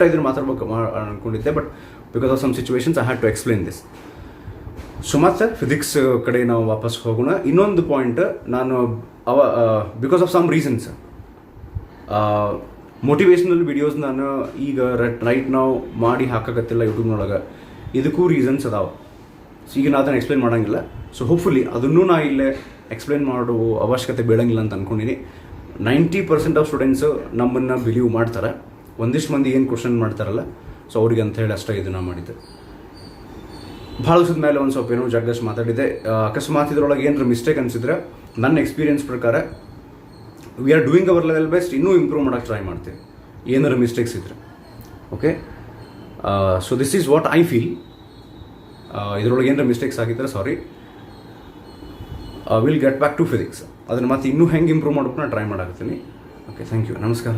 ಇದನ್ನು ಮಾತಾಡ್ಬೇಕು ಅನ್ಕೊಂಡಿದ್ದೆ, but because of some situations I had to explain this. So ಮತ್ತೆ ಫಿಸಿಕ್ಸ್ ಕಡೆ ನಾವು ವಾಪಸ್ ಹೋಗೋಣ. ಇನ್ನೊಂದು ಪಾಯಿಂಟ್, ನಾನು because of some reasons motivational videos ನಾನು ಈಗ ರೈಟ್ ನಾವು ಮಾಡಿ ಹಾಕಕತ್ತಿಲ್ಲ ಯೂಟ್ಯೂಬ್ನೊಳಗೆ. ಇದಕ್ಕೂ ರೀಸನ್ಸ್ ಅದಾವೆ. ಸೊ ಈಗ ನಾನು ಅದನ್ನು ಎಕ್ಸ್ಪ್ಲೇನ್ ಮಾಡೋಂಗಿಲ್ಲ. ಸೊ ಹೋಪ್ಫುಲಿ ಅದನ್ನೂ ನಾ ಇಲ್ಲೇ ಎಕ್ಸ್ಪ್ಲೇನ್ ಮಾಡುವ ಅವಶ್ಯಕತೆ ಬೀಳಂಗಿಲ್ಲ ಅಂತ ಅಂದ್ಕೊಂಡಿನಿ. 90% ಆಫ್ ಸ್ಟೂಡೆಂಟ್ಸು ನಮ್ಮನ್ನು ಬಿಲೀವ್ ಮಾಡ್ತಾರೆ. ಒಂದಿಷ್ಟು ಮಂದಿ ಏನು ಕ್ವಶನ್ ಮಾಡ್ತಾರಲ್ಲ, ಸೊ ಅವ್ರಿಗೆ ಅಂತ ಹೇಳಿ ಅಷ್ಟೇ ಇದನ್ನು ಮಾಡಿದ್ದೆ. ಭಾಳ ದಿವಸದ ಮೇಲೆ ಒಂದು ಸ್ವಲ್ಪ ಏನೋ ಜಗ್ಗಷ್ಟು ಮಾತಾಡಿದೆ. ಅಕಸ್ಮಾತ್ ಇದರೊಳಗೆ ಏನಾರ ಮಿಸ್ಟೇಕ್ ಅನಿಸಿದ್ರೆ ನನ್ನ ಎಕ್ಸ್ಪೀರಿಯನ್ಸ್ ಪ್ರಕಾರ we are doing our level best. ಇನ್ನೂ ಇಂಪ್ರೂವ್ ಮಾಡೋಕ್ಕೆ ಟ್ರೈ ಮಾಡ್ತೀವಿ ಏನಾರ ಮಿಸ್ಟೇಕ್ಸ್ ಇದ್ದರೆ. Okay, so this is what I feel. ಇದರೊಳಗೆ ಏನಾರ ಮಿಸ್ಟೇಕ್ಸ್ ಆಗಿದ್ದರೆ sorry. Will get back to physics. ಅದನ್ನು ಮತ್ತೆ ಇನ್ನೂ ಹೆಂಗೆ ಇಂಪ್ರೂವ್ ಮಾಡೋಕ್ಕೆ ನಾನು ಟ್ರೈ ಮಾಡಾಕತ್ತೀನಿ. ಓಕೆ, ಥ್ಯಾಂಕ್ ಯು, ನಮಸ್ಕಾರ.